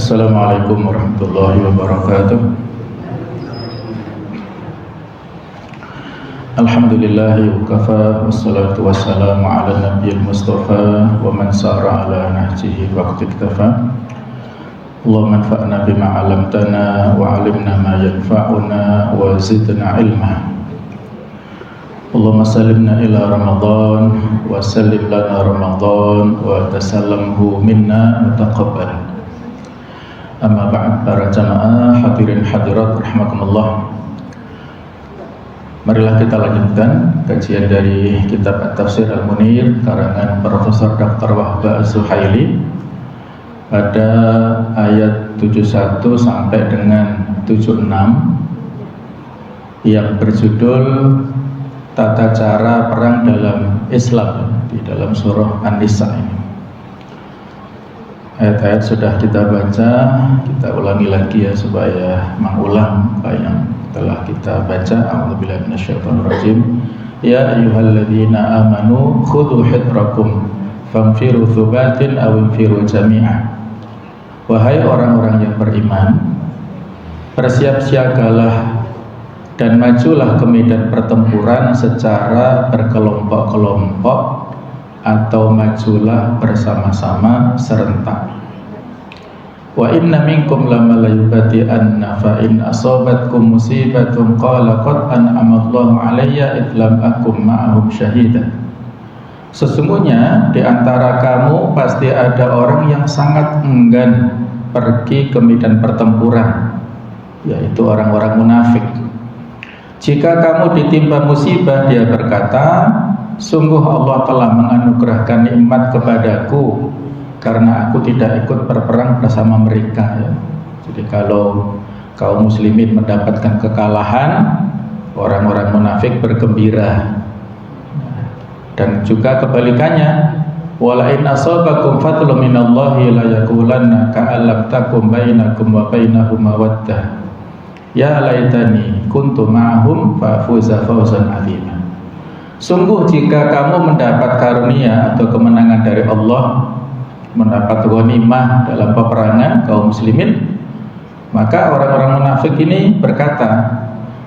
Assalamualaikum warahmatullahi wabarakatuh. Alhamdulillahi wa kafa, wassalatu wassalamu ala nabiyil mustafa wa man sara ala nahjihi waqtiktafa. Allahumma anfa'na bima 'allamtana wa 'allimna ma yanfa'una wa zidna ilma. Allahumma sallimna ila Ramadan wa sallim lana Ramadan wa tasallamhu minna mutaqabbal. Amma ba'd, para jamaah hadirin hadirat rahimakumullah. Marilah kita lanjutkan kajian dari kitab At-Tafsir Al-Munir karangan Profesor Dr. Wahbah Az-Zuhaili pada ayat 71 sampai dengan 76 yang berjudul Tata Cara Perang dalam Islam di dalam surah An-Nisa ini. Ayat-ayat sudah kita baca, kita ulangi lagi ya supaya mengulang apa yang telah kita baca. A'udzubillahi minasyaitonir rajim. Ya ayyuhalladzina amanu khudhu hidrakum famfiru thubatin aw infiru jami'a. Wahai orang-orang yang beriman, bersiap-siagalah dan majulah ke medan pertempuran secara berkelompok-kelompok atau majulah bersama-sama serentak. Wa inna minkum lama layubati'anna fa in asobatkum musibatun qala qad an'amallahu alayya idlam akum ma'ahum syahidah. Sesungguhnya di antara kamu pasti ada orang yang sangat enggan pergi ke medan pertempuran, yaitu orang-orang munafik. Jika kamu ditimpa musibah, dia berkata, sungguh Allah telah menganugerahkan nikmat kepadaku karena aku tidak ikut berperang bersama mereka ya. Jadi kalau kaum muslimin mendapatkan kekalahan, orang-orang munafik bergembira. Dan juga kebalikannya, wala in asabakum fadlun minallahi la yaqulanna ka'allam takum bainakum wa bainahum mawaddah. Ya laitani kuntu ma'ahum fa afuza fawzan 'azima. Sungguh jika kamu mendapat karunia atau kemenangan dari Allah, mendapat ghanimah dalam peperangan kaum muslimin, maka orang-orang munafik ini berkata,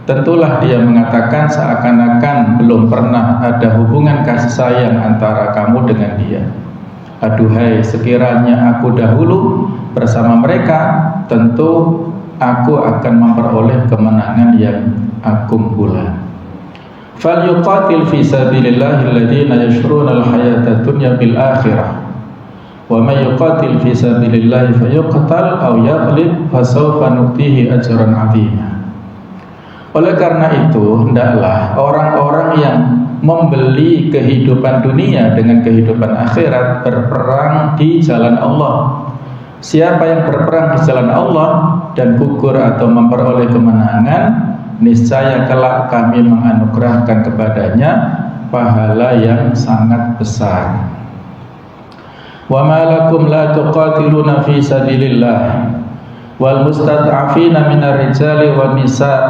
tentulah dia mengatakan seakan-akan belum pernah ada hubungan kasih sayang antara kamu dengan dia. Aduhai, sekiranya aku dahulu bersama mereka, tentu aku akan memperoleh kemenangan yang agung pula. Falyuqatil fi sabilillahi alladhina yashruna al-hayata dunya bil akhirah wa may yuqatil fi sabilillahi fayuqtal aw yaghlib fasawfa nu'tihi ajran 'azima. Oleh karena itu, hendaklah orang-orang yang membeli kehidupan dunia dengan kehidupan akhirat berperang di jalan Allah. Siapa yang berperang di jalan Allah dan gugur atau memperoleh kemenangan, niscaya kelak kami menganugerahkan kepadanya pahala yang sangat besar. Wa ma lakum la tuqatiluna fi sabilillah wal mustad'afina minar rijali wan nisa'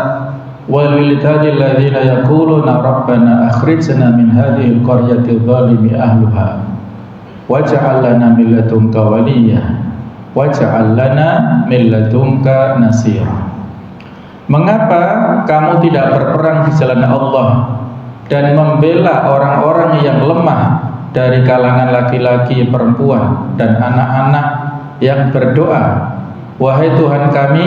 wal wildani alladziina yaquluna rabbana akhrijna min hadhihi al-qaryati adh-dhalimi ahluha waj'al lana min ladunka waliyya waj'al lana min ladunka nasira. Mengapa kamu tidak berperang di jalan Allah dan membela orang-orang yang lemah dari kalangan laki-laki, perempuan, dan anak-anak yang berdoa, wahai Tuhan kami,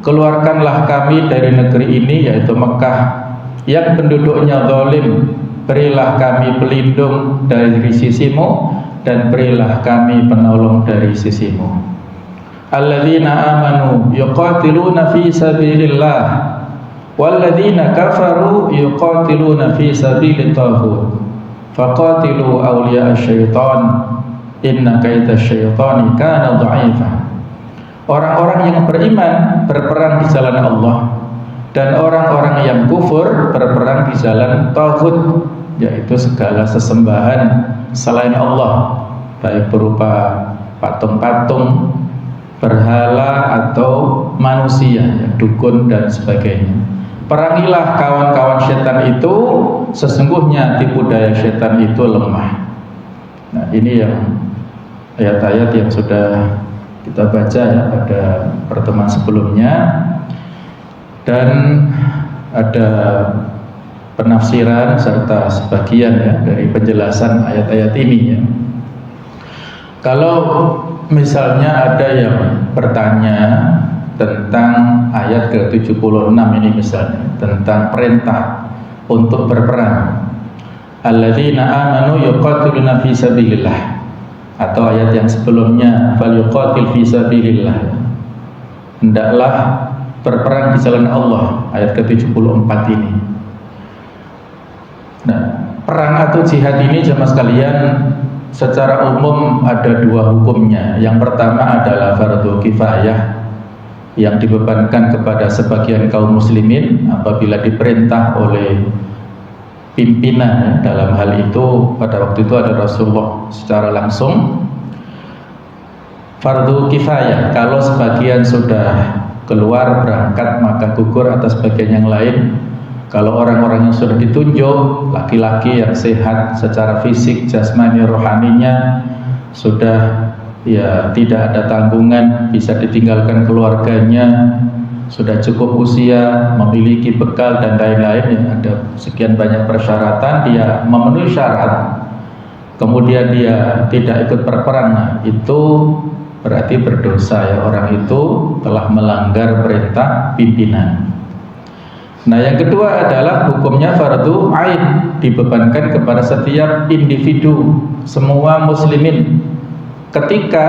keluarkanlah kami dari negeri ini, yaitu Mekah, yang penduduknya zalim, berilah kami pelindung dari sisimu, dan berilah kami penolong dari sisimu. Alladzina amanu yuqatiluna fi sabilillah walladzina kafaru yuqatiluna fi sabilit taghut faqatilu awliya asy-syaitan inna kaida asy-syaitani kana dha'ifa. Orang-orang yang beriman berperang di jalan Allah dan orang-orang yang kufur berperang di jalan taghut, yaitu segala sesembahan selain Allah, baik berupa patung-patung, berhala atau manusia, ya, dukun dan sebagainya. Perangilah kawan-kawan setan itu, sesungguhnya tipu daya setan itu lemah. Nah, ini yang ayat-ayat yang sudah kita baca ya pada pertemuan sebelumnya, dan ada penafsiran serta sebagian ya dari penjelasan ayat-ayat ini ya. Kalau misalnya ada yang bertanya tentang ayat ke-76 ini misalnya, tentang perintah untuk berperang, alladzina amanu yuqatiluna fi sabilillah, atau ayat yang sebelumnya falyuqatil fi sabilillah, hendaklah berperang di jalan Allah, ayat ke-74 ini. Nah, perang atau jihad ini jemaah sekalian secara umum ada dua hukumnya. Yang pertama adalah fardhu kifayah yang dibebankan kepada sebagian kaum muslimin apabila diperintah oleh pimpinan. Dalam hal itu pada waktu itu ada Rasulullah secara langsung. Fardhu kifayah, kalau sebagian sudah keluar berangkat maka gugur atas bagian yang lain. Kalau orang-orang yang sudah ditunjuk, laki-laki yang sehat secara fisik, jasmani, rohaninya, sudah ya tidak ada tanggungan, bisa ditinggalkan keluarganya, sudah cukup usia, memiliki bekal dan lain-lain, ya, ada sekian banyak persyaratan, dia memenuhi syarat, kemudian dia tidak ikut berperang, nah, itu berarti berdosa ya, orang itu telah melanggar perintah pimpinan. Nah, yang kedua adalah hukumnya fardhu ain, dibebankan kepada setiap individu, semua muslimin. Ketika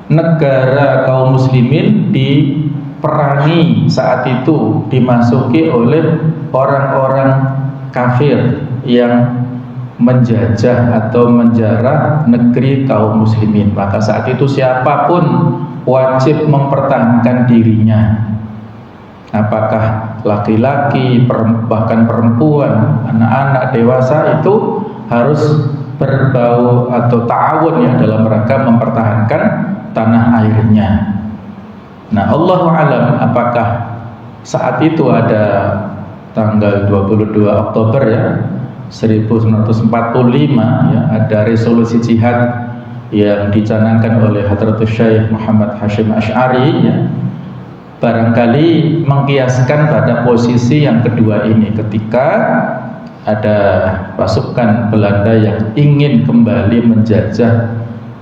negara kaum muslimin diperangi saat itu, dimasuki oleh orang-orang kafir yang menjajah atau menjarah negeri kaum muslimin, maka saat itu siapapun wajib mempertahankan dirinya. Apakah laki-laki, bahkan perempuan, anak-anak, dewasa, itu harus berbau atau ta'awun ya dalam rangka mempertahankan tanah airnya. Nah, Allahu a'lam apakah saat itu ada tanggal 22 Oktober ya 1945 ya, ada resolusi jihad yang dicanangkan oleh Hadratus Syekh Muhammad Hashim Asy'ari ya. Barangkali mengkiaskan pada posisi yang kedua ini, ketika ada pasukan Belanda yang ingin kembali menjajah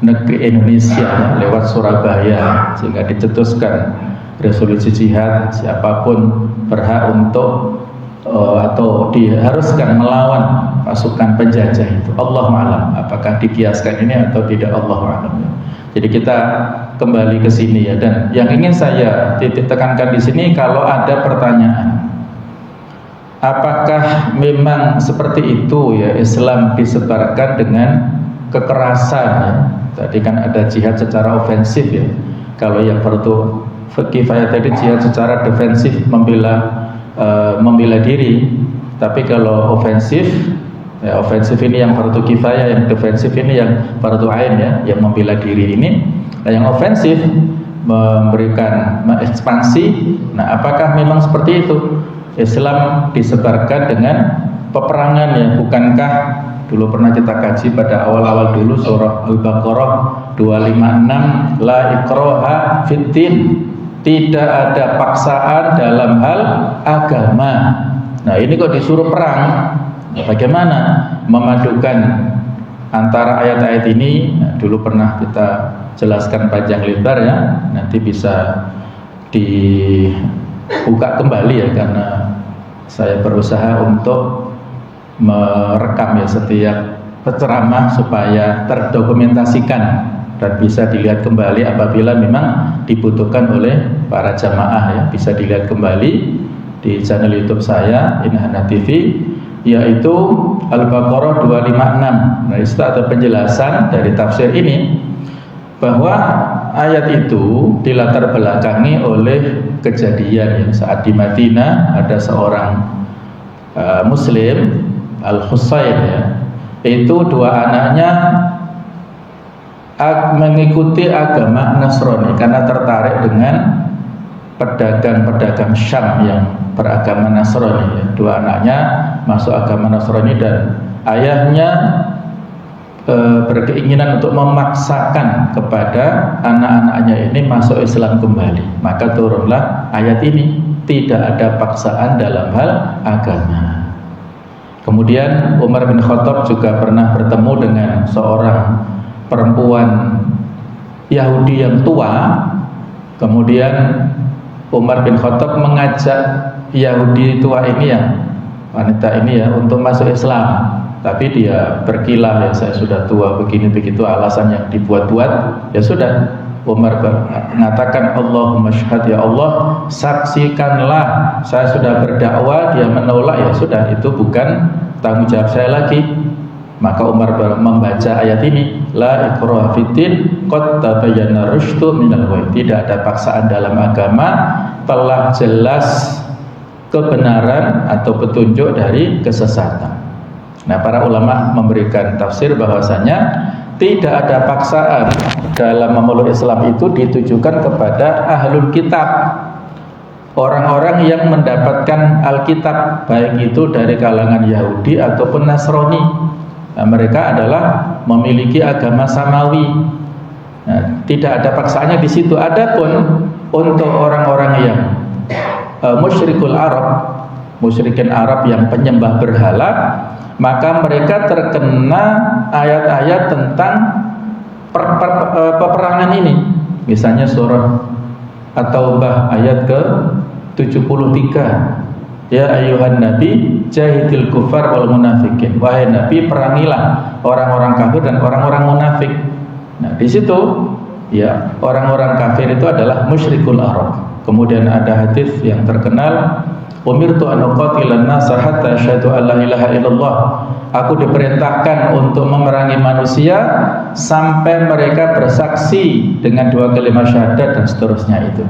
negeri Indonesia lewat Surabaya, sehingga dicetuskan resolusi jihad, siapapun berhak untuk atau diharuskan melawan pasukan penjajah itu. Allahu a'lam apakah dikiaskan ini atau tidak, Allahu a'lam. Jadi kita kembali ke sini ya, dan yang ingin saya titik tekankan di sini, kalau ada pertanyaan apakah memang seperti itu ya Islam disebarkan dengan kekerasan ya. Tadi kan ada jihad secara ofensif ya. Kalau yang fardhu kifayah tadi jihad secara defensif, membela diri. Tapi kalau ofensif ya, ofensif ini yang fardhu kifayah, yang defensif ini yang fardhu ain ya, yang membela diri ini. Nah, yang ofensif memberikan ekspansi. Nah, apakah memang seperti itu? Islam disebarkan dengan peperangan ya, bukankah dulu pernah kita kaji pada awal-awal dulu surah Al-Baqarah 256, la ikraha fiddin, tidak ada paksaan dalam hal agama. Nah, ini kok disuruh perang? Nah, bagaimana memadukan antara ayat-ayat ini? Nah, dulu pernah kita jelaskan panjang lebar ya, nanti bisa dibuka kembali ya, karena saya berusaha untuk merekam ya setiap penceramah supaya terdokumentasikan dan bisa dilihat kembali apabila memang dibutuhkan oleh para jamaah ya, bisa dilihat kembali di channel YouTube saya Inhana TV, yaitu Al-Baqarah 256. Nah, itu ada penjelasan dari tafsir ini bahwa ayat itu dilatar belakangi oleh kejadian yang saat di Madinah ada seorang Muslim, Al-Husayn ya, itu dua anaknya mengikuti agama Nasrani karena tertarik dengan pedagang-pedagang Syam yang beragama Nasrani ya. Dua anaknya masuk agama Nasrani dan ayahnya berkeinginan untuk memaksakan kepada anak-anaknya ini masuk Islam kembali, maka turunlah ayat ini, tidak ada paksaan dalam hal agama. Kemudian Umar bin Khattab juga pernah bertemu dengan seorang perempuan Yahudi yang tua. Kemudian Umar bin Khattab mengajak Yahudi tua ini, ya, wanita ini ya, untuk masuk Islam. Tapi dia berkilah, ya saya sudah tua begini begitu, alasan yang dibuat-buat. Ya sudah, Umar mengatakan, Allahumma syahad, ya Allah saksikanlah saya sudah berdakwah, dia menolak, ya sudah, itu bukan tanggung jawab saya lagi. Maka Umar membaca ayat ini, la ikraha fiddin qad tabayyana rusydu minal ghayy. Tidak ada paksaan dalam agama, telah jelas kebenaran atau petunjuk dari kesesatan. Nah, para ulama memberikan tafsir bahwasanya tidak ada paksaan dalam memeluk Islam itu ditujukan kepada ahlul kitab, orang-orang yang mendapatkan Alkitab, baik itu dari kalangan Yahudi ataupun Nasrani. Nah, mereka adalah memiliki agama samawi. Nah, tidak ada paksaannya di situ. Adapun untuk orang-orang yang musyrikul Arab, musyrikin Arab yang penyembah berhala, maka mereka terkena ayat-ayat tentang peperangan ini. Misalnya surah At-Taubah ayat ke-73, ya ayyuhan nabi jahidil kufar wal munafikin. Wahai nabi, perangilah orang-orang kafir dan orang-orang munafik. Nah, di situ ya, orang-orang kafir itu adalah musyrikul Arab. Kemudian ada hadis yang terkenal, umirtu an uqatilan nasa hatta asyhadu an la ilaha illallah. Aku diperintahkan untuk memerangi manusia sampai mereka bersaksi dengan 2 kalimat syahadat dan seterusnya itu.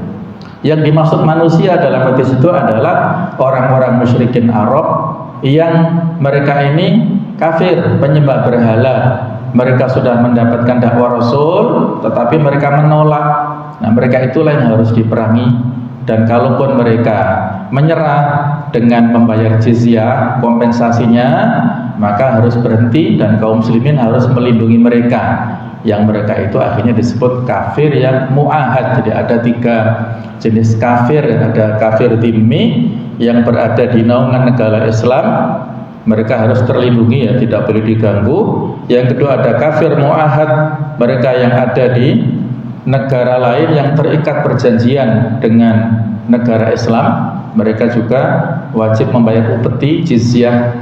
Yang dimaksud manusia dalam hadis itu adalah orang-orang musyrikin Arab yang mereka ini kafir, penyembah berhala. Mereka sudah mendapatkan dakwah Rasul, tetapi mereka menolak. Nah, mereka itulah yang harus diperangi. Dan kalaupun mereka menyerah dengan membayar jizyah, kompensasinya, maka harus berhenti dan kaum muslimin harus melindungi mereka. Yang mereka itu akhirnya disebut kafir yang mu'ahad. Jadi ada 3 jenis kafir. Ada kafir dhimmi yang berada di naungan negara Islam, mereka harus terlindungi, ya, tidak boleh diganggu. Yang kedua ada kafir mu'ahad, mereka yang ada di negara lain yang terikat perjanjian dengan negara Islam, mereka juga wajib membayar upeti, jizyah.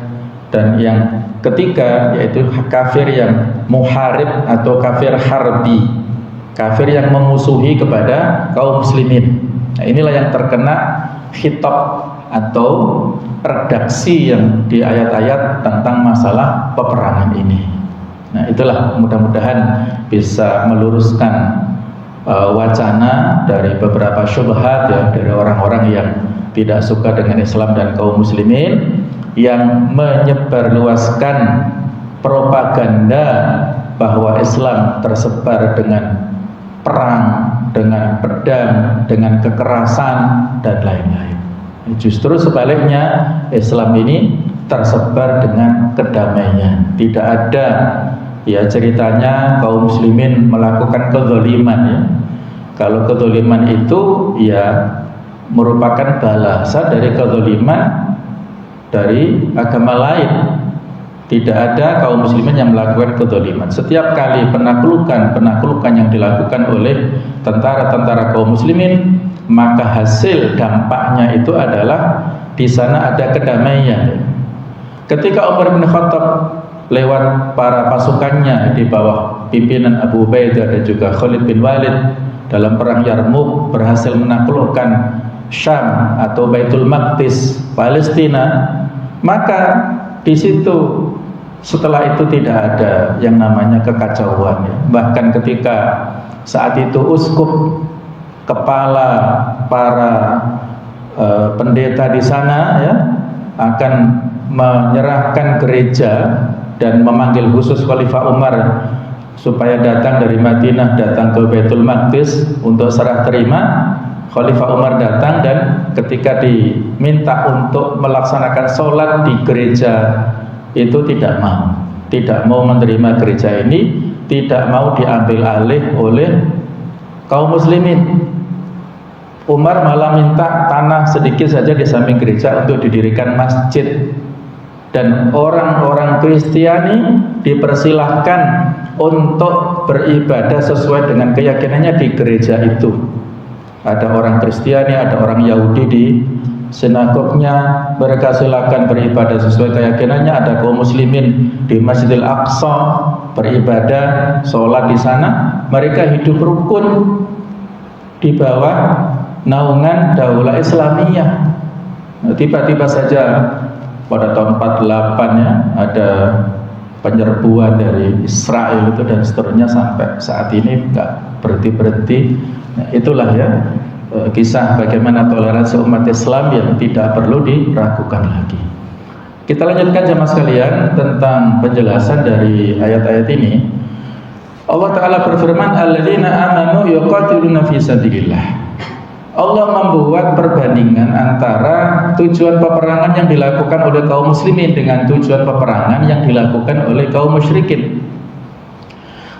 Dan yang ketiga yaitu kafir yang muharib atau kafir harbi, kafir yang memusuhi kepada kaum muslimin. Nah, inilah yang terkena khitab atau redaksi yang di ayat-ayat tentang masalah peperangan ini. Nah, itulah mudah-mudahan bisa meluruskan wacana dari beberapa syubhat, ya, dari orang-orang yang tidak suka dengan Islam dan kaum muslimin, yang menyebarluaskan propaganda bahwa Islam tersebar dengan perang, dengan pedang, dengan kekerasan dan lain-lain. Justru sebaliknya, Islam ini tersebar dengan kedamaian. Tidak ada, ya, ceritanya kaum muslimin melakukan kezaliman, ya. Kalau kezaliman itu ya merupakan balasan dari kezaliman dari agama lain. Tidak ada kaum muslimin yang melakukan kezaliman. Setiap kali penaklukan yang dilakukan oleh tentara-tentara kaum muslimin, maka hasil dampaknya itu adalah di sana ada kedamaian. Ketika Umar bin Khattab lewat para pasukannya di bawah pimpinan Abu Ubaidah dan juga Khalid bin Walid dalam perang Yarmuk berhasil menaklukkan Syam atau Baitul Maqdis, Palestina, maka di situ setelah itu tidak ada yang namanya kekacauan, ya. Bahkan ketika saat itu uskup, kepala para pendeta di sana, ya, akan menyerahkan gereja dan memanggil khusus Khalifah Umar supaya datang dari Madinah, datang ke Baitul Maqdis untuk serah terima. Khalifah Umar datang dan ketika diminta untuk melaksanakan sholat di gereja itu tidak mau. tidak mau menerima gereja ini, tidak mau diambil alih oleh kaum muslimin. Umar malah minta tanah sedikit saja di samping gereja untuk didirikan masjid, dan orang-orang Kristiani dipersilahkan untuk beribadah sesuai dengan keyakinannya di gereja itu. Ada orang Kristiani, ada orang Yahudi di sinagognya, mereka silakan beribadah sesuai keyakinannya. Ada kaum muslimin di Masjidil Aqsa beribadah, sholat di sana. Mereka hidup rukun di bawah naungan Daulah Islamiyah. Tiba-tiba saja pada tahun 48 ya, ada penyerbuan dari Israel itu dan seterusnya, sampai saat ini nggak berhenti-berhenti. Nah, itulah ya kisah bagaimana toleransi umat Islam yang tidak perlu diragukan lagi. Kita lanjutkan jemaah sekalian tentang penjelasan dari ayat-ayat ini. Allah Ta'ala berfirman, alladzina amanu yuqatiluna fi sabilillah. Allah membuat perbandingan antara tujuan peperangan yang dilakukan oleh kaum muslimin dengan tujuan peperangan yang dilakukan oleh kaum musyrikin.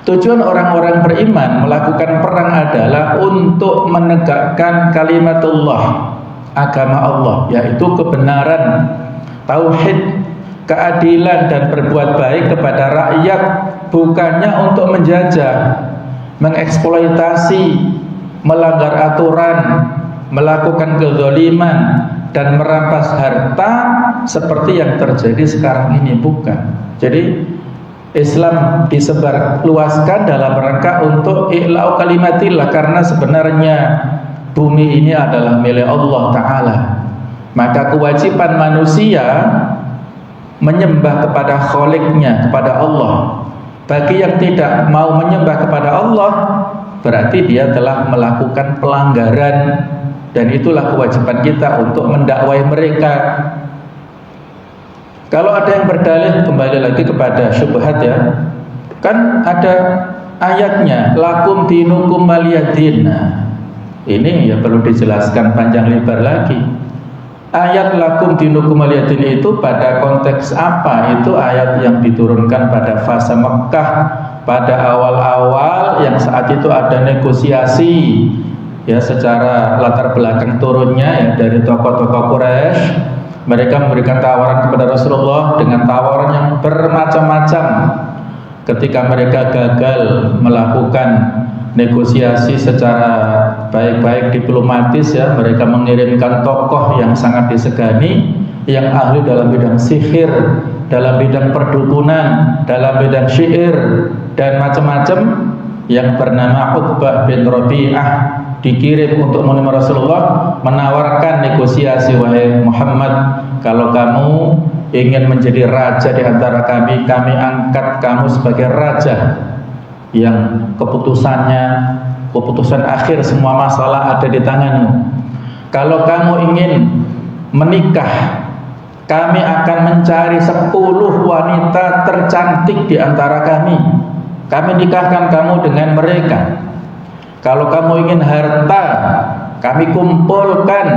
Tujuan orang-orang beriman melakukan perang adalah untuk menegakkan kalimatullah, agama Allah, yaitu kebenaran, tauhid, keadilan dan berbuat baik kepada rakyat, bukannya untuk menjajah, mengeksploitasi, melanggar aturan, melakukan kezaliman dan merampas harta seperti yang terjadi sekarang ini, bukan. Jadi Islam disebar luaskan dalam rangka untuk i'la'u kalimatillah, karena sebenarnya bumi ini adalah milik Allah Ta'ala. Maka kewajiban manusia menyembah kepada Khaliqnya, kepada Allah. Bagi yang tidak mau menyembah kepada Allah, berarti dia telah melakukan pelanggaran, dan itulah kewajiban kita untuk mendakwai mereka. Kalau ada yang berdalil, kembali lagi kepada syubhat ya, kan ada ayatnya, lakum dinukum waliyadin. Ini ya perlu dijelaskan panjang lebar lagi. Ayat lakum dinukum waliyadin itu pada konteks apa? Itu ayat yang diturunkan pada fase Mekah, pada awal-awal yang saat itu ada negosiasi ya, secara latar belakang turunnya ya dari tokoh-tokoh Quraisy. Mereka memberikan tawaran kepada Rasulullah dengan tawaran yang bermacam-macam. Ketika mereka gagal melakukan negosiasi secara baik-baik diplomatis ya, mereka mengirimkan tokoh yang sangat disegani, yang ahli dalam bidang sihir, dalam bidang perdukunan, dalam bidang syair dan macam-macam, yang bernama Uqbah bin Rabi'ah, dikirim untuk menemui Rasulullah, menawarkan negosiasi, wahai Muhammad, kalau kamu ingin menjadi raja di antara kami, kami angkat kamu sebagai raja yang keputusan akhir semua masalah ada di tanganmu. Kalau kamu ingin menikah, kami akan mencari 10 wanita tercantik di antara kami nikahkan kamu dengan mereka. Kalau kamu ingin harta, kami kumpulkan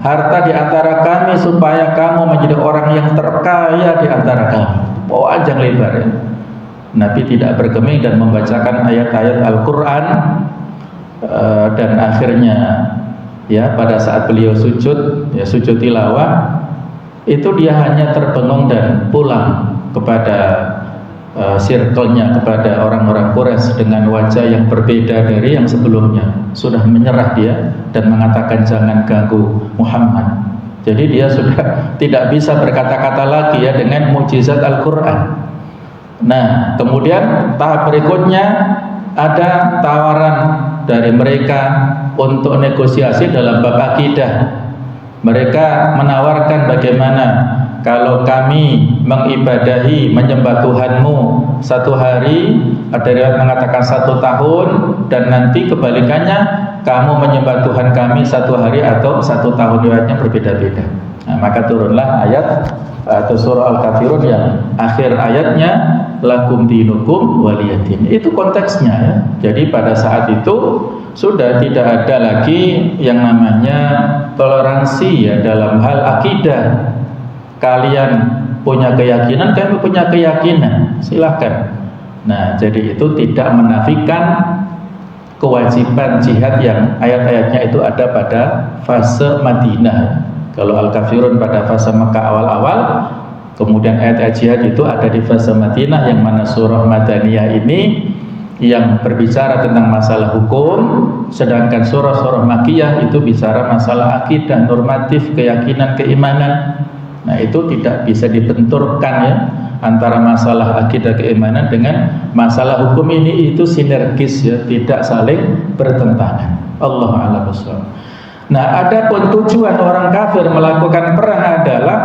harta di antara kami supaya kamu menjadi orang yang terkaya di antara kami. Panjang lebar ya. Nabi tidak bergeming dan membacakan ayat-ayat Al-Quran, dan akhirnya ya pada saat beliau sujud, ya sujud tilawah, itu dia hanya terbengong dan pulang kepada circle-nya, kepada orang-orang Quraisy dengan wajah yang berbeda dari yang sebelumnya. Sudah menyerah dia dan mengatakan jangan ganggu Muhammad. Jadi dia sudah tidak bisa berkata-kata lagi ya dengan mukjizat Al-Quran. Nah, kemudian tahap berikutnya ada tawaran dari mereka untuk negosiasi dalam bab akidah. Mereka menawarkan bagaimana kalau kami mengibadahi, menyembah Tuhanmu 1 hari, ada riwayat mengatakan 1 tahun, dan nanti kebalikannya kamu menyembah Tuhan kami 1 hari atau 1 tahun, riwayatnya berbeda-beda. Nah, maka turunlah ayat atau surah Al-Kafirun yang akhir ayatnya lakum dinukum waliyadin. Itu konteksnya ya. Jadi pada saat itu sudah tidak ada lagi yang namanya toleransi ya dalam hal akidah. Kalian punya keyakinan, kami punya keyakinan, silahkan. Nah, jadi itu tidak menafikan kewajiban jihad yang ayat-ayatnya itu ada pada fase Madinah. Kalau Al-Kafirun pada fase Mekah awal-awal, kemudian ayat-ayat jihad itu ada di fase Madinah, yang mana surah Madaniyah ini yang berbicara tentang masalah hukum, sedangkan surah-surah Makkiyah itu bicara masalah akidah, normatif, keyakinan, keimanan. Nah, itu tidak bisa dibenturkan ya, antara masalah akidah keimanan dengan masalah hukum ini, itu sinergis ya, tidak saling bertentangan. Allahu a'lam bishawab. Nah, adapun tujuan orang kafir melakukan perang adalah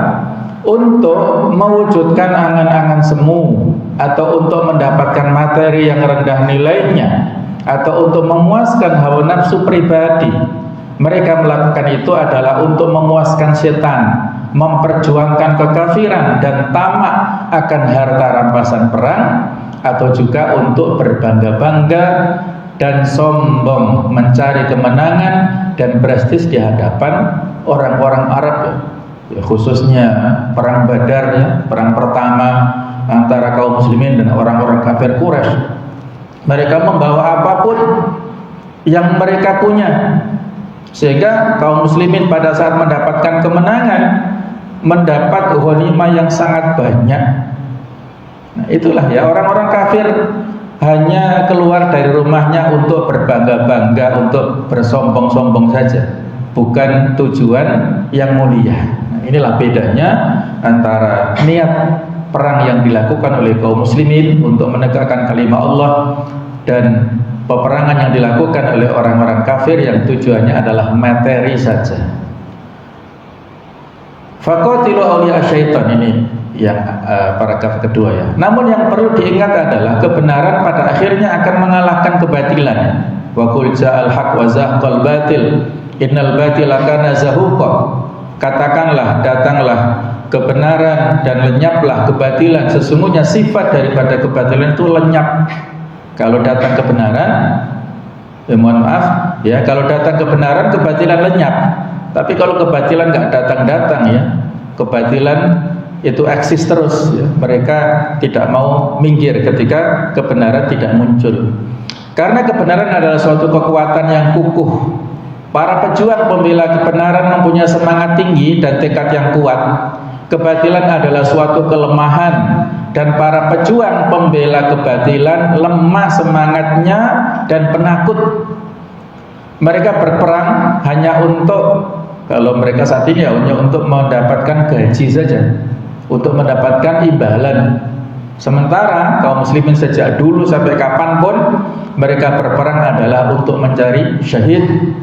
untuk mewujudkan angan-angan semu, atau untuk mendapatkan materi yang rendah nilainya, atau untuk memuaskan hawa nafsu pribadi. Mereka melakukan itu adalah untuk memuaskan setan, memperjuangkan kekafiran dan tamak akan harta rampasan perang, atau juga untuk berbangga-bangga dan sombong, mencari kemenangan dan prestis di hadapan orang-orang Arab ya, khususnya perang Badar ya, perang pertama antara kaum muslimin dan orang-orang kafir Quraisy. Mereka membawa apapun yang mereka punya, sehingga kaum muslimin pada saat mendapatkan kemenangan mendapat ghanimah yang sangat banyak. Nah, itulah ya, orang-orang kafir hanya keluar dari rumahnya untuk berbangga-bangga, untuk bersombong-sombong saja, bukan tujuan yang mulia. Nah, inilah bedanya antara niat perang yang dilakukan oleh kaum muslimin untuk menegakkan kalimat Allah dan peperangan yang dilakukan oleh orang-orang kafir yang tujuannya adalah materi saja. Faqatilu awliya syaitan, ini yang paragraf kedua ya. Namun yang perlu diingat adalah kebenaran pada akhirnya akan mengalahkan kebatilan. Wa qul ja'al haq wa zahqal batil innal batila kana zahuqa. Katakanlah, datanglah kebenaran dan lenyaplah kebatilan. Sesungguhnya sifat daripada kebatilan itu lenyap. Kalau datang kebenaran, mohon maaf ya, kalau datang kebenaran, kebatilan lenyap. Tapi kalau kebatilan nggak datang-datang ya, kebatilan itu eksis terus ya. Mereka tidak mau minggir ketika kebenaran tidak muncul, karena kebenaran adalah suatu kekuatan yang kukuh. Para pejuang pembela kebenaran mempunyai semangat tinggi dan tekad yang kuat. Kebatilan adalah suatu kelemahan, dan para pejuang pembela kebatilan lemah semangatnya dan penakut. Mereka berperang hanya untuk, kalau mereka saat ini ya, hanya untuk mendapatkan gaji saja, untuk mendapatkan imbalan. Sementara kaum muslimin sejak dulu sampai kapanpun mereka berperang adalah untuk mencari syahid.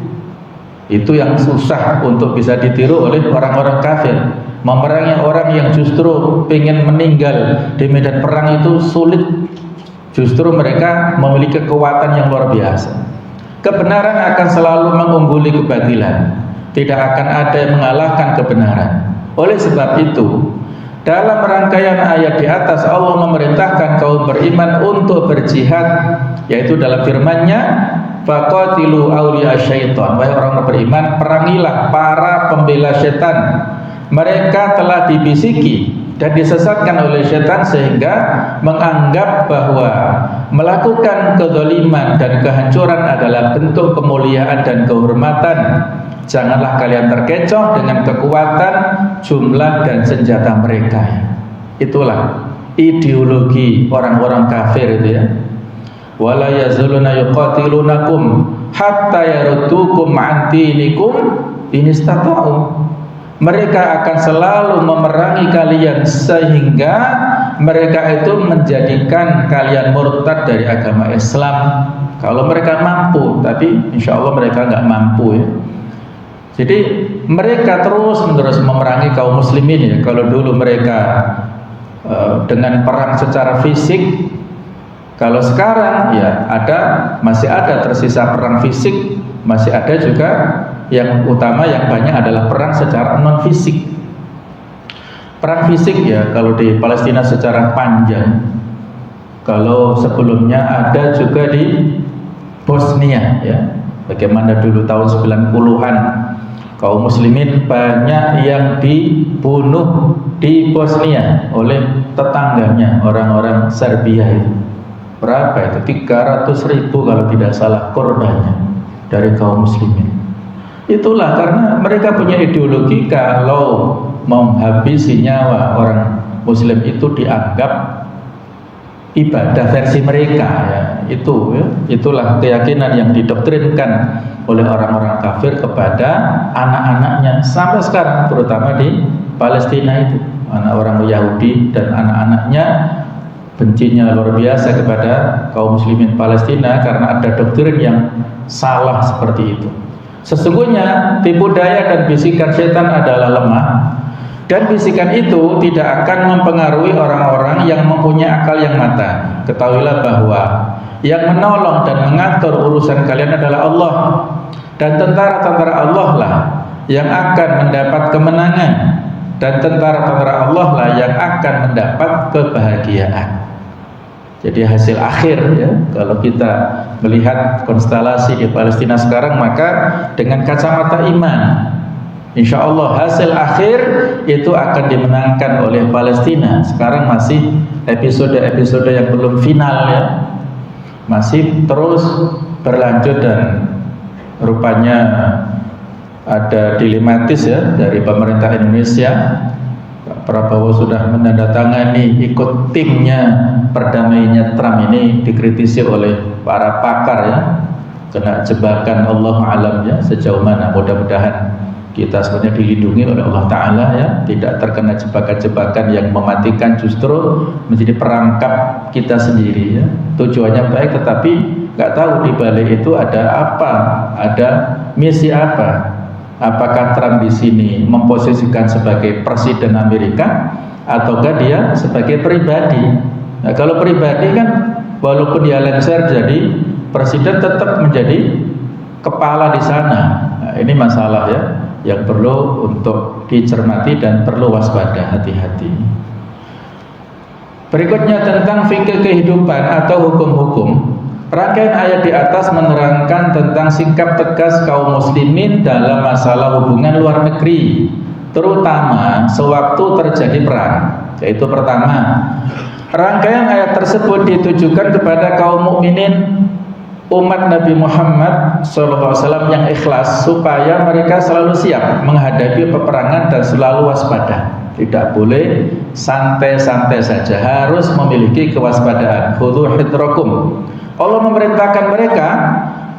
Itu yang susah untuk bisa ditiru oleh orang-orang kafir. Memerangi orang yang justru ingin meninggal di medan perang itu sulit. Justru mereka memiliki kekuatan yang luar biasa. Kebenaran akan selalu mengungguli kebatilan. Tidak akan ada yang mengalahkan kebenaran. Oleh sebab itu, dalam rangkaian ayat di atas, Allah memerintahkan kaum beriman untuk berjihad, yaitu dalam firman-Nya, faqatilu awliya syaitan. Wahai orang beriman, perangilah para pembela setan. Mereka telah dibisiki dan disesatkan oleh setan sehingga menganggap bahwa melakukan kezaliman dan kehancuran adalah bentuk kemuliaan dan kehormatan. Janganlah kalian terkecoh dengan kekuatan, jumlah dan senjata mereka. Itulah ideologi orang-orang kafir itu ya. Wala yazuluna yuqatilunakum hatta yaruddukum an dinikum in istata'u. Mereka akan selalu memerangi kalian sehingga mereka itu menjadikan kalian murtad dari agama Islam kalau mereka mampu. Tapi insya Allah mereka nggak mampu ya. Jadi mereka terus menerus memerangi kaum muslimin ya. Kalau dulu mereka dengan perang secara fisik, kalau sekarang ya masih ada tersisa perang fisik, masih ada juga yang utama, yang banyak adalah perang secara non fisik. Perang fisik ya kalau di Palestina secara panjang. Kalau sebelumnya ada juga di Bosnia ya. Bagaimana dulu tahun 90-an kaum muslimin banyak yang dibunuh di Bosnia oleh tetangganya orang-orang Serbia itu. Berapa itu? 300.000 kalau tidak salah korbannya dari kaum muslimin. Itulah karena mereka punya ideologi kalau menghabisi nyawa orang muslim itu dianggap ibadah versi mereka, ya. Itulah keyakinan yang didoktrinkan oleh orang-orang kafir kepada anak-anaknya sampai sekarang, terutama di Palestina itu. Anak orang Yahudi dan anak-anaknya bencinya luar biasa kepada kaum muslimin Palestina karena ada doktrin yang salah seperti itu. Sesungguhnya tipu daya dan bisikan setan adalah lemah, dan bisikan itu tidak akan mempengaruhi orang-orang yang mempunyai akal yang matang. Ketahuilah bahwa yang menolong dan mengatur urusan kalian adalah Allah, dan tentara-tentara Allah lah yang akan mendapat kemenangan, dan tentara-tentara Allah lah yang akan mendapat kebahagiaan. Jadi hasil akhir, ya, kalau kita melihat konstelasi di Palestina sekarang, maka dengan kacamata iman, insya Allah hasil akhir itu akan dimenangkan oleh Palestina. Sekarang masih episode-episode yang belum final, ya, masih terus berlanjut, dan rupanya ada dilematis, ya, dari pemerintah Indonesia. Pak Prabowo sudah menandatangani ikut timnya perdamaiannya Trump ini, dikritisi oleh para pakar, ya, kena jebakan Allah alam, ya, sejauh mana. Mudah-mudahan kita sebenarnya dilindungi oleh Allah Ta'ala, ya, tidak terkena jebakan-jebakan yang mematikan, justru menjadi perangkap kita sendiri, ya. Tujuannya baik tetapi nggak tahu di balik itu ada apa, ada misi apa. Apakah Trump di sini memposisikan sebagai presiden Amerika ataukah dia sebagai pribadi? Nah, kalau pribadi kan walaupun dia lengser jadi presiden, tetap menjadi kepala di sana. Nah, ini masalah, ya, yang perlu untuk dicermati dan perlu waspada, hati-hati. Berikutnya tentang fikih kehidupan atau hukum-hukum. Rangkaian ayat di atas menerangkan tentang sikap tegas kaum muslimin dalam masalah hubungan luar negeri, terutama sewaktu terjadi perang. Yaitu pertama, rangkaian ayat tersebut ditujukan kepada kaum mukminin umat Nabi Muhammad SAW yang ikhlas, supaya mereka selalu siap menghadapi peperangan dan selalu waspada. Tidak boleh santai-santai saja, harus memiliki kewaspadaan. Khudhu hidrakum. Allah memerintahkan mereka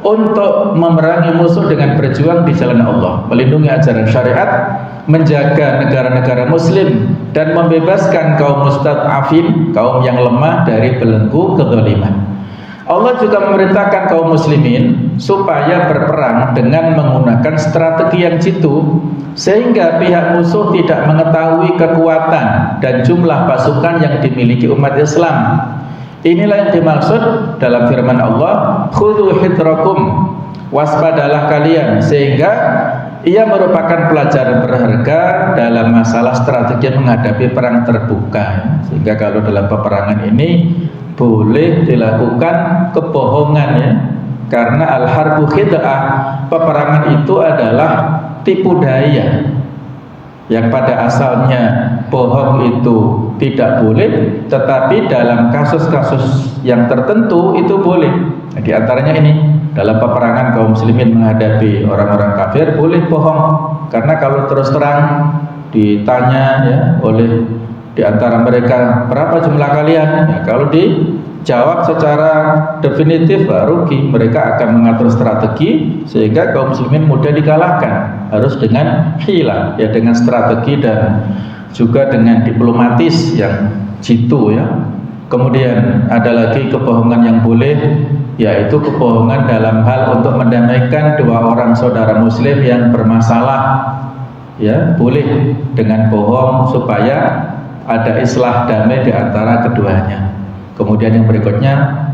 untuk memerangi musuh dengan berjuang di jalan Allah, melindungi ajaran syariat, menjaga negara-negara muslim, dan membebaskan kaum mustad'afin, kaum yang lemah, dari belenggu kezaliman. Allah juga memerintahkan kaum muslimin supaya berperang dengan menggunakan strategi yang jitu, sehingga pihak musuh tidak mengetahui kekuatan dan jumlah pasukan yang dimiliki umat Islam. Inilah yang dimaksud dalam firman Allah, khudhu hidrakum, waspadalah kalian, sehingga ia merupakan pelajaran berharga dalam masalah strategi menghadapi perang terbuka. Sehingga kalau dalam peperangan ini boleh dilakukan kebohongan, ya, karena al-harbu khid'ah, peperangan itu adalah tipu daya, yang pada asalnya bohong itu tidak boleh, tetapi dalam kasus-kasus yang tertentu itu boleh. Nah, di antaranya ini, dalam peperangan kaum muslimin menghadapi orang-orang kafir boleh bohong, karena kalau terus terang ditanya, ya, oleh di antara mereka, berapa jumlah kalian? Ya, kalau dijawab secara definitif, rugi. Mereka akan mengatur strategi sehingga kaum muslimin mudah dikalahkan. Harus dengan hilah, ya, dengan strategi dan juga dengan diplomatis yang jitu, ya. Kemudian ada lagi kebohongan yang boleh, yaitu kebohongan dalam hal untuk mendamaikan dua orang saudara muslim yang bermasalah, ya, boleh dengan bohong supaya ada islah damai di antara keduanya. Kemudian yang berikutnya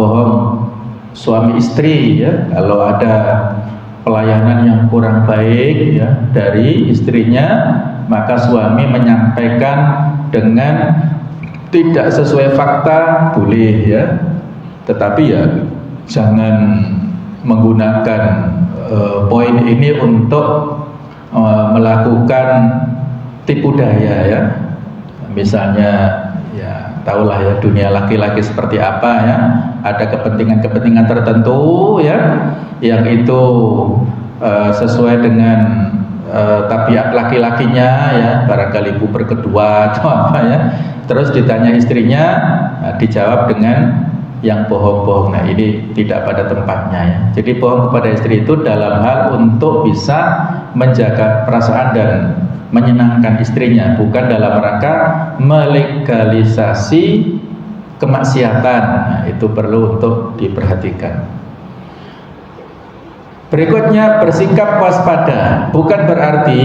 bohong suami istri, ya, kalau ada pelayanan yang kurang baik, ya, dari istrinya, maka suami menyampaikan dengan tidak sesuai fakta boleh, ya, tetapi ya jangan menggunakan poin ini untuk melakukan tipu daya ya. Misalnya ya tahulah ya dunia laki-laki seperti apa ya. Ada kepentingan-kepentingan tertentu ya yang itu sesuai dengan tabiat laki-lakinya ya, barangkali puber kedua atau apa ya. Terus ditanya istrinya, dijawab dengan yang bohong-bohong. Nah ini tidak pada tempatnya ya. Jadi bohong kepada istri itu dalam hal untuk bisa menjaga perasaan dan menyenangkan istrinya, bukan dalam rangka melegalisasi kemaksiatan. Nah, itu perlu untuk diperhatikan. Berikutnya, bersikap waspada bukan berarti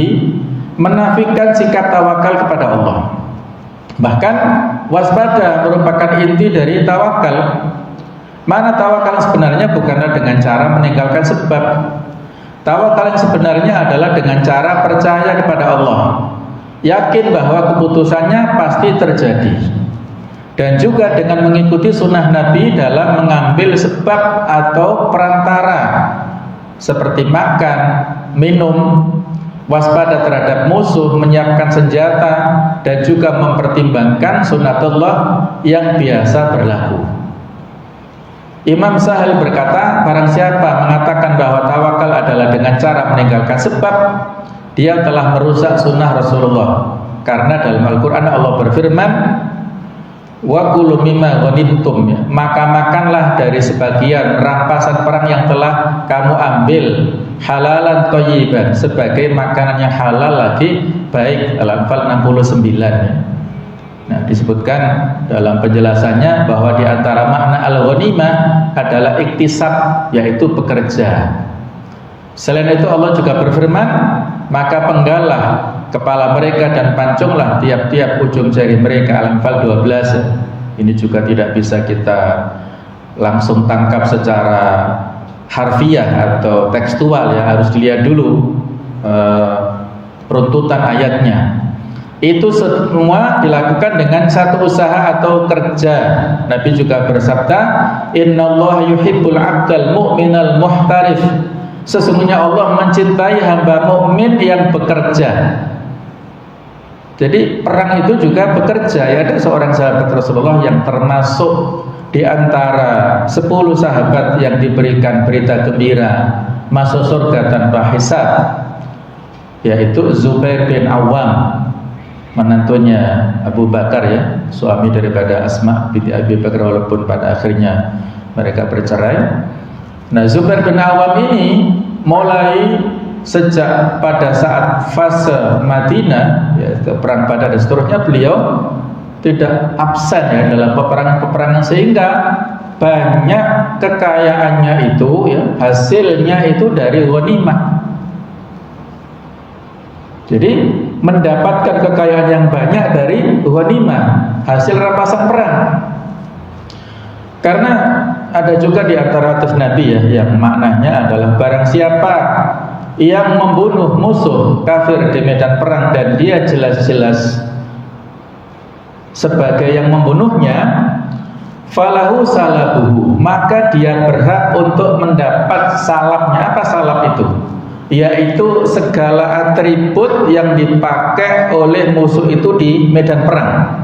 menafikan sikap tawakal kepada Allah. Bahkan waspada merupakan inti dari tawakal. Mana tawakal sebenarnya bukanlah dengan cara meninggalkan sebab. Tawakal yang sebenarnya adalah dengan cara percaya kepada Allah, yakin bahwa keputusannya pasti terjadi, dan juga dengan mengikuti sunnah Nabi dalam mengambil sebab atau perantara seperti makan, minum, waspada terhadap musuh, menyiapkan senjata, dan juga mempertimbangkan sunnatullah yang biasa berlaku. Imam Sahal berkata, barang siapa mengatakan bahwa tawakal adalah dengan cara meninggalkan sebab, dia telah merusak sunnah Rasulullah. Karena dalam Al-Quran Allah berfirman, wa kulu mimma ghanimtum, maka makanlah dari sebagian rampasan perang yang telah kamu ambil, halalan thayyiban, sebagai makanan yang halal lagi baik. Al-Anfal 69 ya. Nah, disebutkan dalam penjelasannya bahwa di antara makna al-ghanimah adalah iktisab, yaitu bekerja. Selain itu Allah juga berfirman, maka penggalah kepala mereka dan pancunglah tiap-tiap ujung jari mereka. Al-Anfal 12. Ini juga tidak bisa kita langsung tangkap secara harfiah atau tekstual ya, harus dilihat dulu peruntutan ayatnya. Itu semua dilakukan dengan satu usaha atau kerja. Nabi juga bersabda, innallaha yuhibbul 'abdal mu'minal muhtarif, sesungguhnya Allah mencintai hamba mukmin yang bekerja. Jadi perang itu juga bekerja ya. Ada seorang sahabat Rasulullah yang termasuk di antara 10 sahabat yang diberikan berita gembira masuk surga tanpa hisab, yaitu Zubair bin Awam, menantunya Abu Bakar ya, suami daripada Asma binti Abi Bakar, walaupun pada akhirnya mereka bercerai. Nah, Zubair bin Awam ini mulai sejak pada saat fase Madinah ya, perang Badar dan seterusnya, beliau tidak absen ya dalam peperangan, sehingga banyak kekayaannya itu ya, hasilnya itu dari ghanimah. Jadi mendapatkan kekayaan yang banyak dari ghanimah, hasil rampasan perang. Karena ada juga di antara hadis Nabi ya, yang maknanya adalah barang siapa yang membunuh musuh kafir di medan perang dan dia jelas-jelas sebagai yang membunuhnya, falahu salabuhu, maka dia berhak untuk mendapat salabnya. Apa salab itu? Yaitu segala atribut yang dipakai oleh musuh itu di medan perang.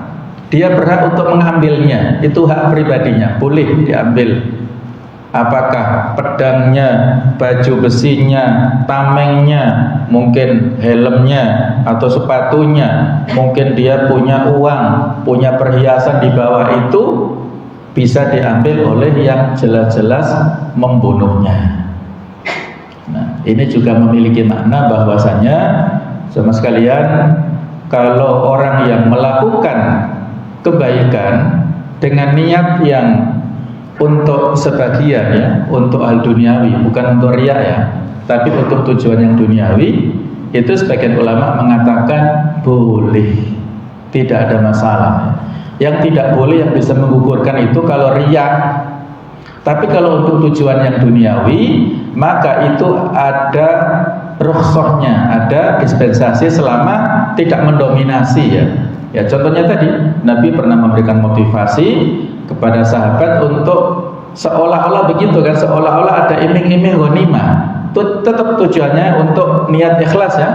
Dia berhak untuk mengambilnya. Itu hak pribadinya, boleh diambil. Apakah pedangnya, baju besinya, tamengnya, mungkin helmnya atau sepatunya, mungkin dia punya uang, punya perhiasan di bawah itu, bisa diambil oleh yang jelas-jelas membunuhnya. Nah, ini juga memiliki makna bahwasanya sama sekalian, kalau orang yang melakukan kebaikan dengan niat yang untuk sebagian ya, untuk hal duniawi, bukan untuk riya ya, tapi untuk tujuan yang duniawi, itu sebagian ulama mengatakan boleh, tidak ada masalah. Yang tidak boleh, yang bisa menggugurkan itu kalau riya. Tapi kalau untuk tujuan yang duniawi, maka itu ada rukhsahnya, ada dispensasi selama tidak mendominasi ya. Ya, contohnya tadi Nabi pernah memberikan motivasi kepada sahabat untuk seolah-olah begitu kan, seolah-olah ada iming-iming ghanimah. Tetap tujuannya untuk niat ikhlas ya.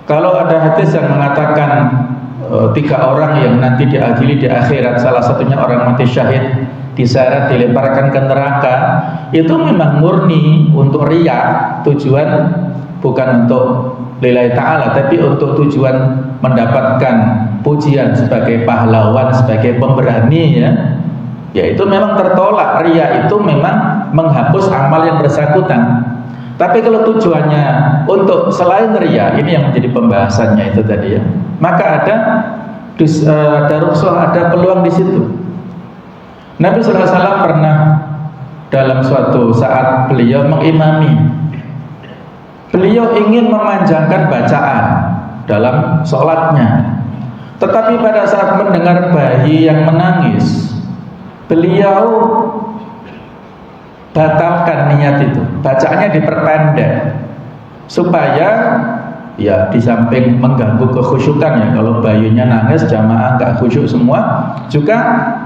Kalau ada hadis yang mengatakan 3 orang yang nanti diadili di akhirat, salah satunya orang mati syahid, diseret dilemparkan ke neraka, itu memang murni untuk riya, tujuan bukan untuk lillahi ta'ala, tapi untuk tujuan mendapatkan pujian sebagai pahlawan, sebagai pemberani, ya itu memang tertolak. Riya itu memang menghapus amal yang bersangkutan. Tapi kalau tujuannya untuk selain riya, ini yang menjadi pembahasannya itu tadi, maka ada rukhsah, ada peluang di situ. Nabi SAW pernah dalam suatu saat beliau mengimami, beliau ingin memanjangkan bacaan dalam sholatnya, tetapi pada saat mendengar bayi yang menangis, beliau batalkan niat itu, bacaannya diperpendek supaya ya di samping mengganggu kekhusyukan, ya kalau bayinya nangis jamaah nggak khusyuk semua, juga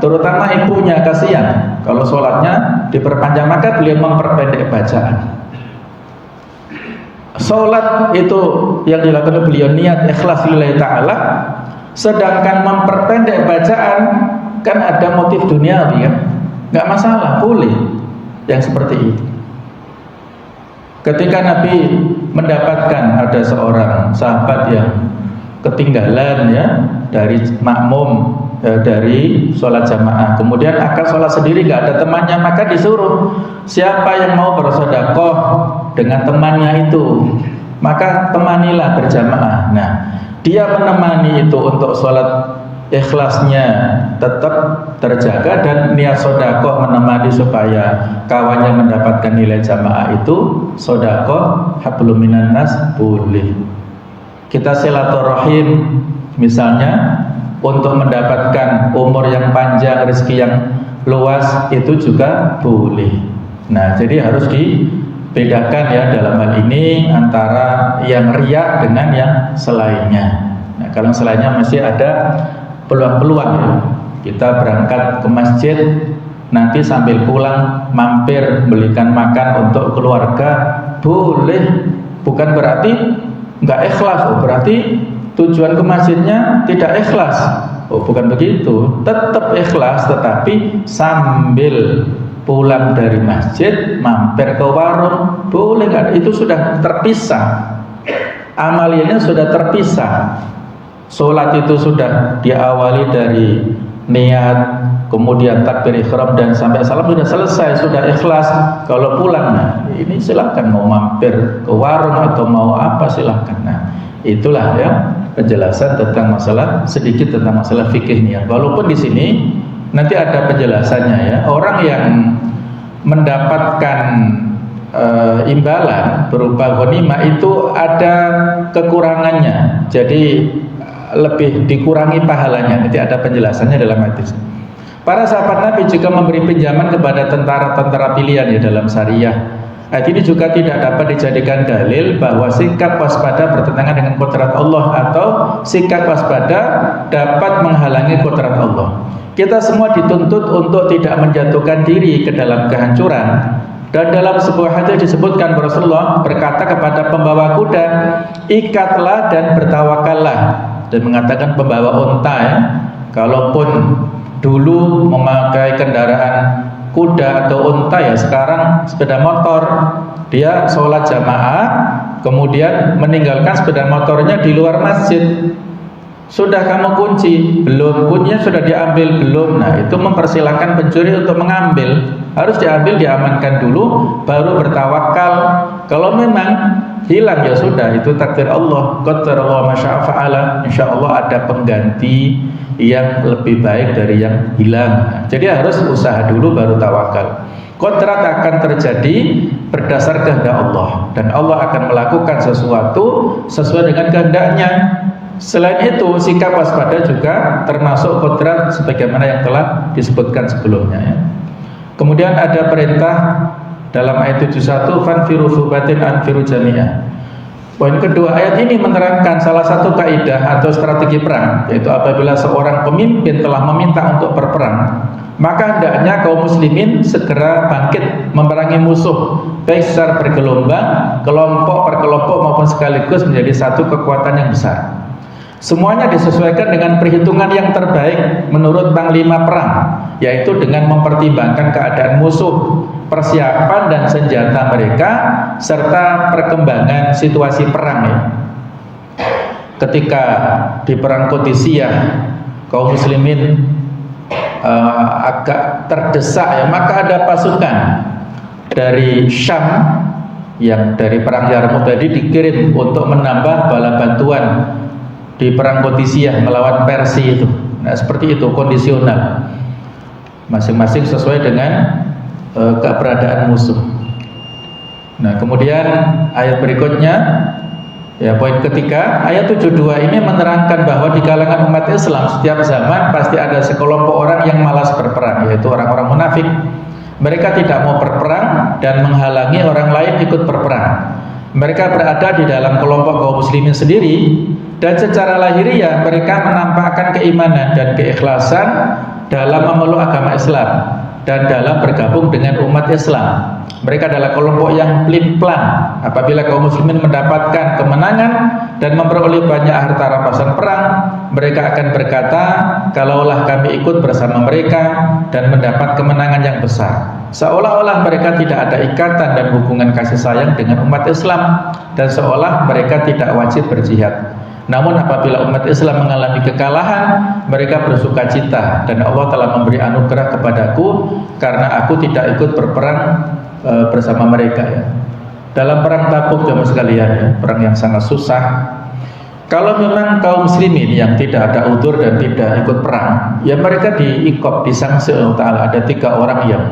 terutama ibunya kasihan kalau sholatnya diperpanjang, maka beliau memperpendek bacaan. Sholat itu yang dilakukan beliau niat ikhlas lillahi ta'ala, sedangkan memperpendek bacaan kan ada motif duniawi, kan nggak masalah, boleh yang seperti itu. Ketika Nabi mendapatkan ada seorang sahabat yang ketinggalan dari makmum, dari sholat jamaah, kemudian akan sholat sendiri, nggak ada temannya, maka disuruh siapa yang mau bersedekah dengan temannya itu, maka temanilah berjamaah. Nah, dia menemani itu untuk sholat, ikhlasnya tetap terjaga, dan niat sedekah menemani supaya kawannya mendapatkan nilai jamaah itu sedekah hablum minan nas, boleh. Kita silaturahim misalnya untuk mendapatkan umur yang panjang, rezeki yang luas, itu juga boleh. Nah, jadi harus dibedakan dalam hal ini antara yang riya dengan yang selainnya. Nah, kalau selainnya masih ada peluang-peluang, kita berangkat ke masjid, nanti sambil pulang mampir belikan makan untuk keluarga, boleh. Bukan berarti nggak ikhlas, berarti tujuan ke masjidnya tidak ikhlas. Bukan begitu, tetap ikhlas, tetapi sambil pulang dari masjid mampir ke warung, boleh nggak? Itu sudah terpisah, amaliyahnya sudah terpisah. Sholat itu sudah diawali dari niat, kemudian takbir ihram dan sampai salam sudah selesai, sudah ikhlas. Kalau pulang, nah ini silakan mau mampir ke warung atau mau apa silakan. Nah, itulah penjelasan tentang masalah, sedikit tentang masalah fikih niat. Walaupun di sini nanti ada penjelasannya, orang yang mendapatkan imbalan berupa ghanimah itu ada kekurangannya, jadi lebih dikurangi pahalanya. Nanti ada penjelasannya dalam hadis. Para sahabat Nabi juga memberi pinjaman kepada tentara-tentara pilihan dalam syariah. Ayat ini juga tidak dapat dijadikan dalil bahwa sikap waspada bertentangan dengan kodrat Allah, atau sikap waspada dapat menghalangi kodrat Allah. Kita semua dituntut untuk tidak menjatuhkan diri ke dalam kehancuran. Dan dalam sebuah hadis disebutkan Rasulullah berkata kepada pembawa kuda, ikatlah dan bertawakallah. Dan mengatakan pembawa unta, kalaupun dulu memakai kendaraan kuda atau unta, sekarang sepeda motor, dia sholat jamaah kemudian meninggalkan sepeda motornya di luar masjid. Sudah kamu kunci? Belum. Kuncinya sudah diambil? Belum. Nah, itu mempersilahkan pencuri untuk mengambil. Harus diambil, diamankan dulu, baru bertawakal. Kalau memang hilang, ya sudah, itu takdir Allah. Qadarallahu ma syaa fa'ala. Insyaallah ada pengganti yang lebih baik dari yang hilang. Jadi harus usaha dulu baru tawakal. Kodrat akan terjadi berdasar kehendak Allah, dan Allah akan melakukan sesuatu sesuai dengan kehendaknya. Selain itu, sikap waspada juga termasuk kodrat sebagaimana yang telah disebutkan sebelumnya. Kemudian ada perintah dalam ayat 71, fanfiru thubatin anfiru jami'ah. Poin kedua, ayat ini menerangkan salah satu kaidah atau strategi perang, yaitu apabila seorang pemimpin telah meminta untuk berperang, maka hendaknya kaum muslimin segera bangkit memerangi musuh, baik secara bergelombang, kelompok per kelompok maupun sekaligus menjadi satu kekuatan yang besar. Semuanya disesuaikan dengan perhitungan yang terbaik menurut panglima perang, yaitu dengan mempertimbangkan keadaan musuh, persiapan dan senjata mereka, serta perkembangan situasi perang ya. Ketika di perang Qadisiyah kaum muslimin agak terdesak ya, maka ada pasukan dari Syam yang dari perang Yarmouk tadi dikirim untuk menambah bala bantuan di perang Qadisiyah melawan Persia itu. Nah, seperti itu kondisional. Masing-masing sesuai dengan keberadaan musuh. Nah, kemudian ayat berikutnya ya, poin ketiga, ayat 72 ini menerangkan bahwa di kalangan umat Islam setiap zaman pasti ada sekelompok orang yang malas berperang, yaitu orang-orang munafik. Mereka tidak mau berperang dan menghalangi orang lain ikut berperang. Mereka berada di dalam kelompok kaum muslimin sendiri, dan secara lahiriah mereka menampakkan keimanan dan keikhlasan dalam memeluk agama Islam dan dalam bergabung dengan umat Islam. Mereka adalah kelompok yang pelin-pelan. Apabila kaum muslimin mendapatkan kemenangan dan memperoleh banyak harta rampasan perang, mereka akan berkata, kalaulah kami ikut bersama mereka dan mendapat kemenangan yang besar. Seolah-olah mereka tidak ada ikatan dan hubungan kasih sayang dengan umat Islam, dan seolah mereka tidak wajib berjihad. Namun apabila umat Islam mengalami kekalahan, mereka bersuka cita, dan Allah telah memberi anugerah kepadaku karena aku tidak ikut berperang bersama mereka ya. Dalam perang Tabuk jemaah sekalian ya, perang yang sangat susah. Kalau memang kaum muslimin yang tidak ada udzur dan tidak ikut perang, ya mereka diikop, disanksi Allah Ta'ala. Ada 3 orang yang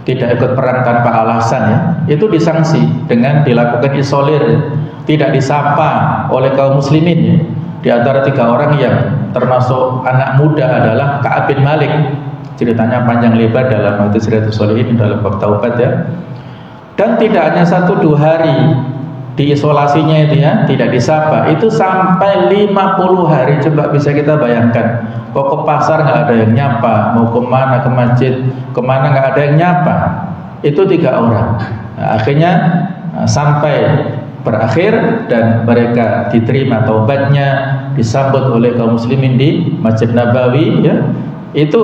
tidak ikut perang tanpa alasan ya, itu disanksi dengan dilakukan isolir ya. Tidak disapa oleh kaum muslimin ya. Di antara 3 orang yang termasuk anak muda adalah Ka'ab bin Malik. Ceritanya panjang lebar dalam hadis Riyadhus Shalihin dalam bab taubat ya. Dan tidak hanya 1-2 hari diisolasinya itu ya, tidak disapa, itu sampai 50 hari. Coba bisa kita bayangkan, mau ke pasar nggak ada yang nyapa, mau kemana, ke masjid kemana nggak ada yang nyapa. Itu 3 orang. Nah, akhirnya sampai berakhir dan mereka diterima taubatnya, disambut oleh kaum muslimin di Masjid Nabawi ya. Itu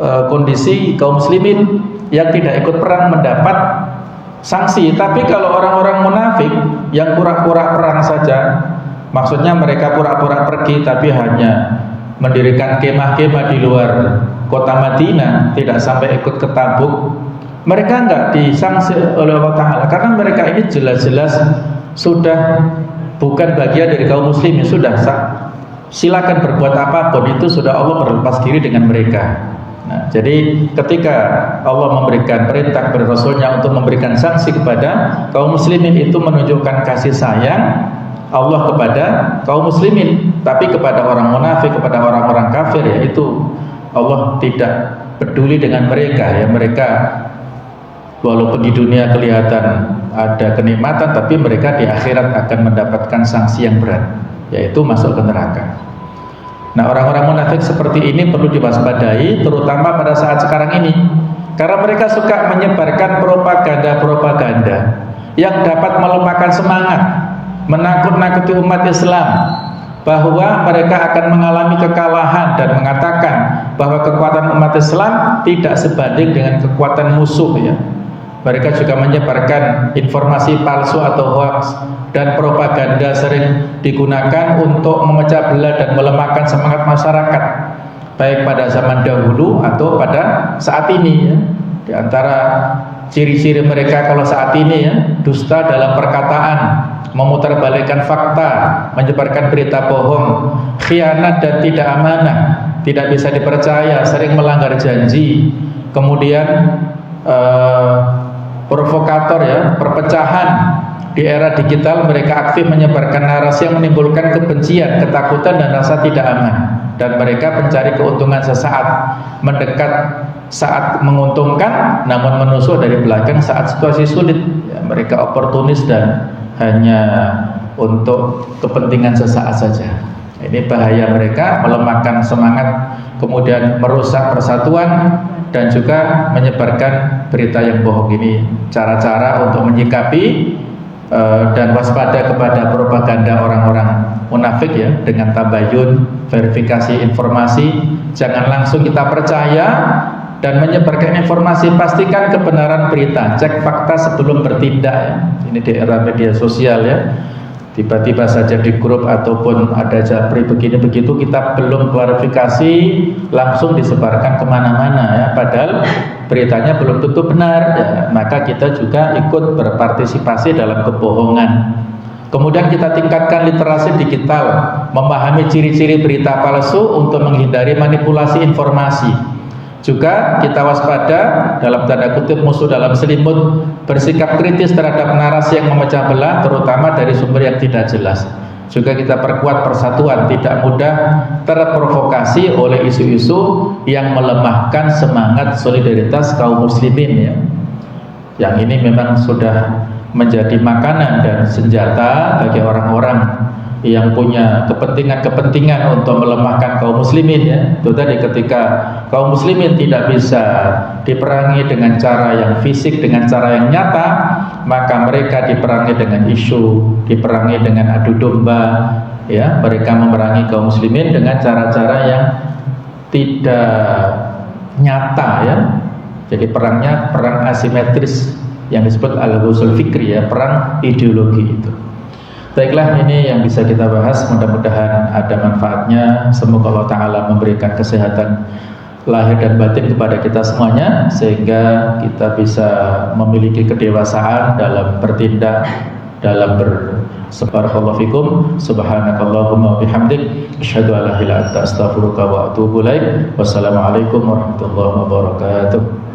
kondisi kaum muslimin yang tidak ikut perang mendapat sanksi. Tapi kalau orang-orang munafik yang pura-pura perang saja, maksudnya mereka pura-pura pergi tapi hanya mendirikan kemah-kemah di luar kota Madinah, tidak sampai ikut ke Tabuk, mereka enggak disanksi oleh Allah Ta'ala karena mereka ini jelas-jelas sudah bukan bagian dari kaum muslimin. Sudah silakan berbuat apapun, itu sudah Allah berlepas diri dengan mereka. Nah, jadi ketika Allah memberikan perintah kepada Rasulnya untuk memberikan sanksi kepada kaum muslimin, itu menunjukkan kasih sayang Allah kepada kaum muslimin. Tapi kepada orang munafik, kepada orang-orang kafir ya, itu Allah tidak peduli dengan mereka ya. Mereka walaupun di dunia kelihatan ada kenikmatan, tapi mereka di akhirat akan mendapatkan sanksi yang berat, yaitu masuk ke neraka. Nah, orang-orang munafik seperti ini perlu diwaspadai, terutama pada saat sekarang ini, karena mereka suka menyebarkan propaganda-propaganda yang dapat melemahkan semangat, menakut-nakuti umat Islam bahwa mereka akan mengalami kekalahan, dan mengatakan bahwa kekuatan umat Islam tidak sebanding dengan kekuatan musuh ya. Mereka juga menyebarkan informasi palsu atau hoax, dan propaganda sering digunakan untuk memecah belah dan melemahkan semangat masyarakat, baik pada zaman dahulu atau pada saat ini ya. Di antara ciri-ciri mereka kalau saat ini ya, dusta dalam perkataan, memutarbalikkan fakta, menyebarkan berita bohong, khianat dan tidak amanah, tidak bisa dipercaya, sering melanggar janji, kemudian provokator ya, perpecahan. Di era digital mereka aktif menyebarkan narasi yang menimbulkan kebencian, ketakutan dan rasa tidak aman, dan mereka mencari keuntungan sesaat, mendekat saat menguntungkan, namun menusuk dari belakang saat situasi sulit ya. Mereka oportunis dan hanya untuk kepentingan sesaat saja. Ini bahaya mereka, melemahkan semangat, kemudian merusak persatuan, dan juga menyebarkan berita yang bohong. Ini cara-cara untuk menyikapi dan waspada kepada propaganda orang-orang munafik ya, dengan tabayun, verifikasi informasi, jangan langsung kita percaya dan menyebarkan informasi. Pastikan kebenaran berita, cek fakta sebelum bertindak ya. Ini di era media sosial ya, tiba-tiba saja di grup ataupun ada japri begini begitu, kita belum klarifikasi langsung disebarkan kemana-mana ya, padahal beritanya belum tentu benar ya, maka kita juga ikut berpartisipasi dalam kebohongan. Kemudian kita tingkatkan literasi digital, memahami ciri-ciri berita palsu untuk menghindari manipulasi informasi. Juga kita waspada, dalam tanda kutip, musuh dalam selimut, bersikap kritis terhadap narasi yang memecah belah, terutama dari sumber yang tidak jelas. Juga kita perkuat persatuan, tidak mudah terprovokasi oleh isu-isu yang melemahkan semangat solidaritas kaum muslimin ya. Yang ini memang sudah menjadi makanan dan senjata bagi orang-orang yang punya kepentingan-kepentingan untuk melemahkan kaum muslimin ya. Itu tadi, ketika kaum muslimin tidak bisa diperangi dengan cara yang fisik, dengan cara yang nyata, maka mereka diperangi dengan isu, diperangi dengan adu domba ya. Mereka memerangi kaum muslimin dengan cara-cara yang tidak nyata ya. Jadi perangnya perang asimetris yang disebut al-ghuzul fikri ya, perang ideologi itu. Baiklah, ini yang bisa kita bahas, mudah-mudahan ada manfaatnya. Semoga Allah Ta'ala memberikan kesehatan lahir dan batin kepada kita semuanya, sehingga kita bisa memiliki kedewasaan dalam bertindak, dalam Barakallahu fikum. Subhanakallahumma wa bihamdik, asyhadu an la ilaha illa anta, astaghfiruka wa atubu ilaik. Wassalamualaikum warahmatullahi wabarakatuh.